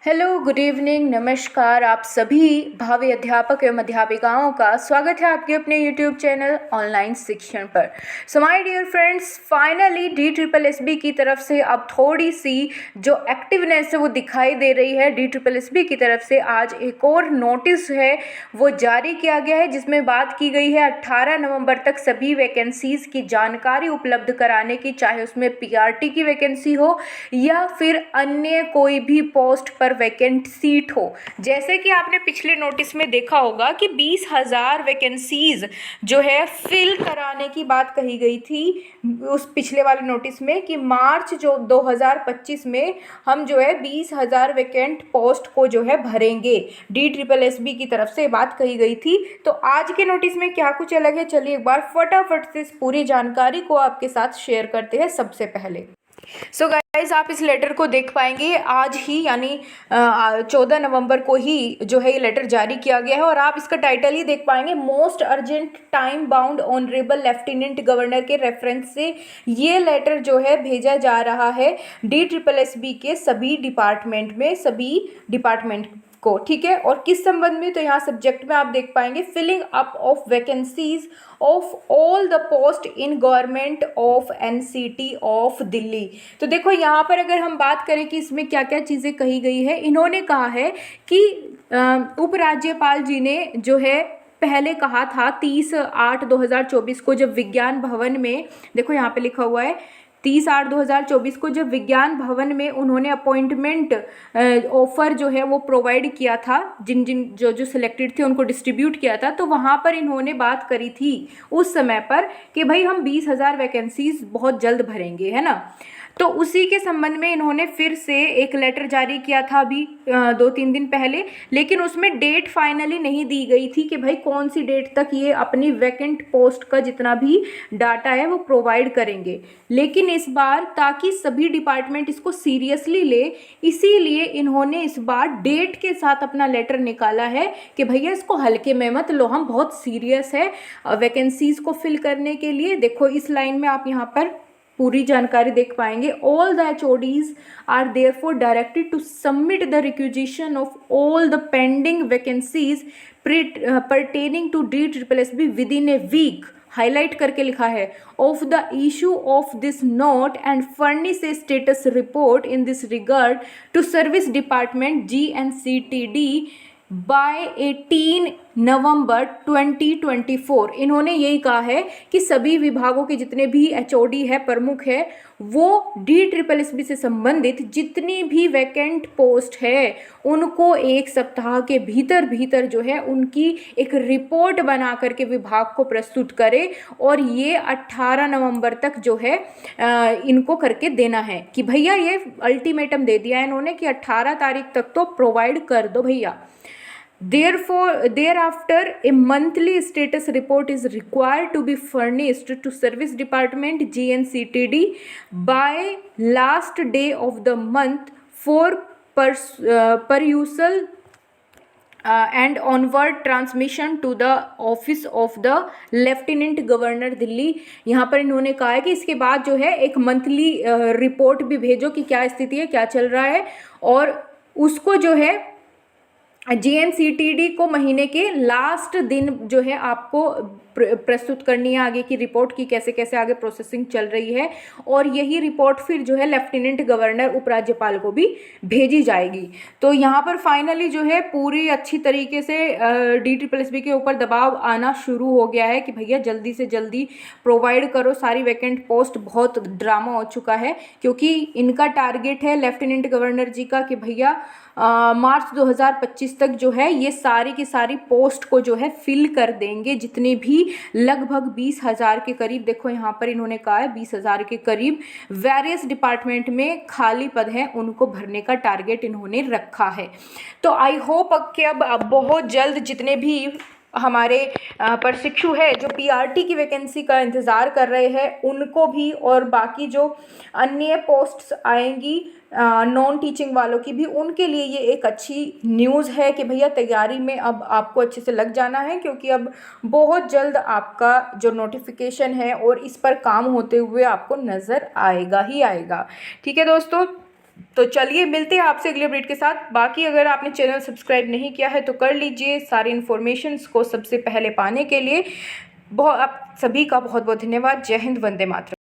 Hello, good evening, नमस्कार। आप सभी भावी अध्यापक एवं अध्यापिकाओं का स्वागत है आपके अपने यूट्यूब चैनल ऑनलाइन शिक्षण पर। So my dear friends, finally DSSB की तरफ से अब थोड़ी सी जो एक्टिवनेस है वो दिखाई दे रही है। DSSB की तरफ से आज एक और नोटिस है वो जारी किया गया है, जिसमें बात की गई है 18 नवंबर तक सभी वैकेंसीज़ की जानकारी उपलब्ध कराने की, चाहे उसमें PRT की वैकेंसी हो या फिर अन्य कोई भी पोस्ट पर वैकेंट सीट हो। जैसे कि आपने पिछले नोटिस में देखा होगा कि 20,000 वैकेंसीज जो है फिल कराने की बात कही गई थी उस पिछले वाले नोटिस में, कि मार्च जो 2025 में हम जो है 20,000 वैकेंट पोस्ट को जो है भरेंगे। DSSB की तरफ से बात कही गई थी। तो आज के नोटिस में क्या कुछ अलग है, चलिए एक बार फटाफट से इस पूरी जानकारी को आपके साथ शेयर करते हैं। सबसे पहले सो गाइज, आप इस लेटर को देख पाएंगे आज ही, यानी 14 नवंबर को ही जो है ये लेटर जारी किया गया है। और आप इसका टाइटल ही देख पाएंगे, most urgent time bound honourable lieutenant governor के रेफरेंस से ये लेटर जो है भेजा जा रहा है DSSB के सभी डिपार्टमेंट में, सभी डिपार्टमेंट को। ठीक है, और किस संबंध में, तो यहाँ सब्जेक्ट में आप देख पाएंगे filling up of vacancies of all the post in government of NCT of Delhi. तो देखो यहाँ पर अगर हम बात करें कि इसमें क्या क्या चीज़ें कही गई है, इन्होंने कहा है कि उपराज्यपाल जी ने जो है पहले कहा था 30/8/2024 को, जब विज्ञान भवन में, देखो यहाँ पे लिखा हुआ है 30/8/2024 को जब विज्ञान भवन में उन्होंने अपॉइंटमेंट ऑफर जो है वो प्रोवाइड किया था, जिन जिन जो जो सिलेक्टेड थे उनको डिस्ट्रीब्यूट किया था, तो वहाँ पर इन्होंने बात करी थी उस समय पर कि भाई हम 20,000 वैकेंसीज बहुत जल्द भरेंगे, है ना। तो उसी के संबंध में इन्होंने फिर से एक लेटर जारी किया था अभी 2-3 दिन पहले, लेकिन उसमें डेट फाइनली नहीं दी गई थी कि भाई कौन सी डेट तक ये अपनी वैकेंट पोस्ट का जितना भी डाटा है वो प्रोवाइड करेंगे। लेकिन इस बार, ताकि सभी डिपार्टमेंट इसको सीरियसली ले, इसीलिए इन्होंने इस बार डेट के साथ अपना लेटर निकाला है कि भैया इसको हल्के में मत लो, हम बहुत सीरियस है वैकेंसीज को फिल करने के लिए। देखो इस लाइन में आप यहाँ पर पूरी जानकारी देख पाएंगे। All the HODs are therefore directed to submit the requisition of all the pending vacancies pertaining to DSSB within a week, highlight करके लिखा है, of the issue of this note and furnish a status report in this regard to service department GNCTD by 18 November 2024। इन्होंने यही कहा है कि सभी विभागों के जितने भी HOD है, प्रमुख है, वो DSSB से संबंधित जितनी भी वैकेंट पोस्ट है उनको एक सप्ताह के भीतर भीतर जो है उनकी एक रिपोर्ट बना करके विभाग को प्रस्तुत करे, और ये 18 नवंबर तक जो है इनको करके देना है कि भैया, ये अल्टीमेटम दे दिया है इन्होंने कि 18 तारीख तक तो प्रोवाइड कर दो भैया। Thereafter, a monthly status report is required to be furnished to Service Department GNCTD by last day of the month for perusal and onward transmission to the office of the lieutenant governor Delhi. यहाँ पर इन्होंने कहा है कि इसके बाद जो है एक मंथली रिपोर्ट भी भेजो कि क्या स्थिति है, क्या चल रहा है, और उसको जो है GNCTD को महीने के लास्ट दिन जो है आपको प्रस्तुत करनी है आगे की रिपोर्ट की कैसे कैसे आगे प्रोसेसिंग चल रही है, और यही रिपोर्ट फिर जो है लेफ्टिनेंट गवर्नर उपराज्यपाल को भी भेजी जाएगी। तो यहाँ पर फाइनली जो है पूरी अच्छी तरीके से DSSB के ऊपर दबाव आना शुरू हो गया है कि भैया जल्दी से जल्दी प्रोवाइड करो सारी वैकेंट पोस्ट। बहुत ड्रामा हो चुका है, क्योंकि इनका टारगेट है लेफ्टिनेंट गवर्नर जी का कि भैया मार्च 2025 तक जो है ये सारी की सारी पोस्ट को जो है फिल कर देंगे, जितने भी लगभग 20,000 के करीब, देखो यहाँ पर इन्होंने कहा है 20,000 के करीब वेरियस डिपार्टमेंट में खाली पद हैं, उनको भरने का टारगेट इन्होंने रखा है। तो आई होप कि अब बहुत जल्द जितने भी हमारे प्रशिक्षु है जो PRT की वैकेंसी का इंतज़ार कर रहे हैं उनको भी, और बाकी जो अन्य पोस्ट्स आएंगी नॉन टीचिंग वालों की भी, उनके लिए ये एक अच्छी न्यूज़ है कि भैया तैयारी में अब आपको अच्छे से लग जाना है, क्योंकि अब बहुत जल्द आपका जो नोटिफिकेशन है और इस पर काम होते हुए आपको नज़र आएगा ही आएगा। ठीक है दोस्तों, तो चलिए मिलते हैं आपसे अगले अपडेट के साथ। बाकी अगर आपने चैनल सब्सक्राइब नहीं किया है तो कर लीजिए, सारी इन्फॉर्मेशंस को सबसे पहले पाने के लिए। बहुत आप सभी का बहुत बहुत धन्यवाद। जय हिंद, वंदे मातरम।